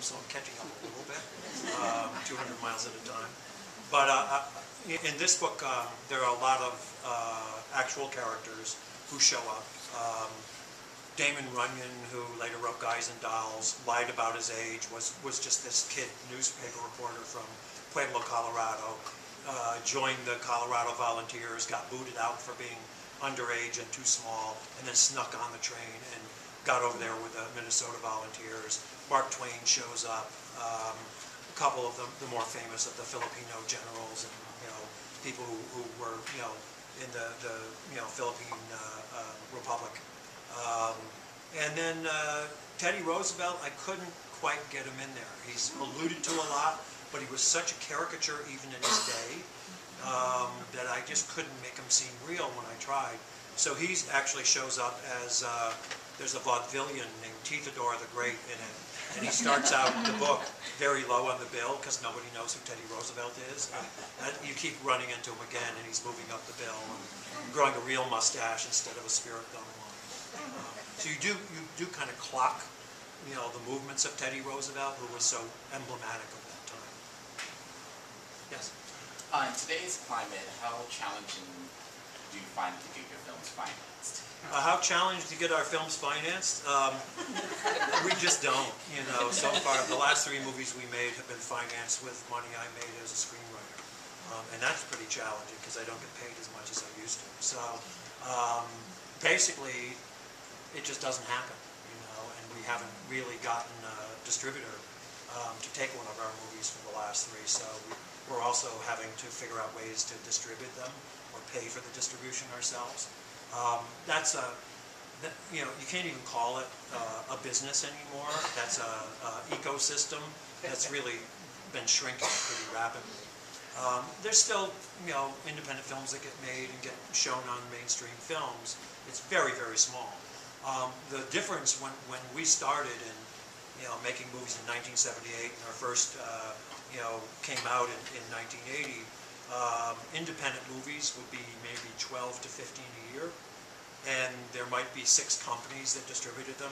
so I'm catching up a little bit, 200 miles at a time. But in this book, there are a lot of actual characters who show up. Damon Runyon, who later wrote Guys and Dolls, lied about his age, was just this kid newspaper reporter from Pueblo, Colorado, joined the Colorado Volunteers, got booted out for being underage and too small, and then snuck on the train and got over there with the Minnesota Volunteers. Mark Twain shows up, a couple of the more famous of the Filipino generals and people who were in the Philippine Republic. And then Teddy Roosevelt, I couldn't quite get him in there. He's alluded to a lot, but he was such a caricature even in his day that I just couldn't make him seem real when I tried. So he actually shows up as, there's a vaudevillian named Tithador the Great in it. And he starts out the book very low on the bill because nobody knows who Teddy Roosevelt is. And you keep running into him again and he's moving up the bill and growing a real mustache instead of a spirit gum one. So you do kind of clock, the movements of Teddy Roosevelt, who was so emblematic of that time. Yes? In today's climate, how challenging do you find to get your films financed? How challenged to get our films financed? We just don't, So far, the last 3 movies we made have been financed with money I made as a screenwriter. And that's pretty challenging because I don't get paid as much as I used to. So basically, it just doesn't happen, and we haven't really gotten a distributor to take one of our movies for the last 3. So we're also having to figure out ways to distribute them or pay for the distribution ourselves. That's you can't even call it a business anymore. That's a ecosystem that's really been shrinking pretty rapidly. There's still, independent films that get made and get shown on mainstream films. It's very, very small. The difference when we started in, making movies in 1978 and our first, came out in 1980, independent movies would be maybe 12 to 15 a year, and there might be 6 companies that distributed them.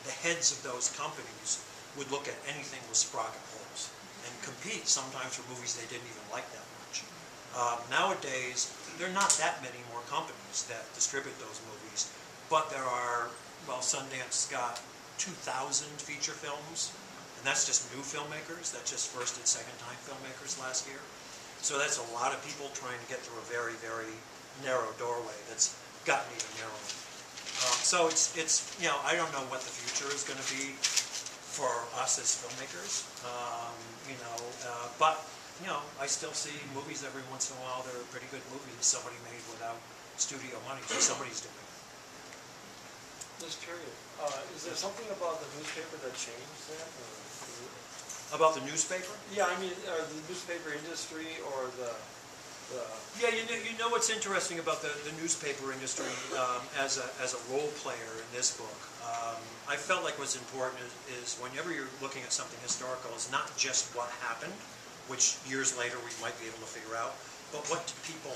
The heads of those companies would look at anything with sprocket holes and compete sometimes for movies they didn't even like that much. Nowadays, there are not that many more companies that distribute those movies, but there are, Sundance got 2,000 feature films, and that's just new filmmakers. That's just first and second time filmmakers last year. So that's a lot of people trying to get through a very, very narrow doorway that's gotten even narrower. So it's I don't know what the future is going to be for us as filmmakers, but I still see movies every once in a while that are pretty good movies somebody made without studio money, so somebody's doing it. Just curious, is there something about the newspaper that changed that? About the newspaper? Yeah, I mean, the newspaper industry or the Yeah, you know what's interesting about the newspaper industry as a role player in this book. I felt like what's important is whenever you're looking at something historical, it's not just what happened, which years later we might be able to figure out, but what do people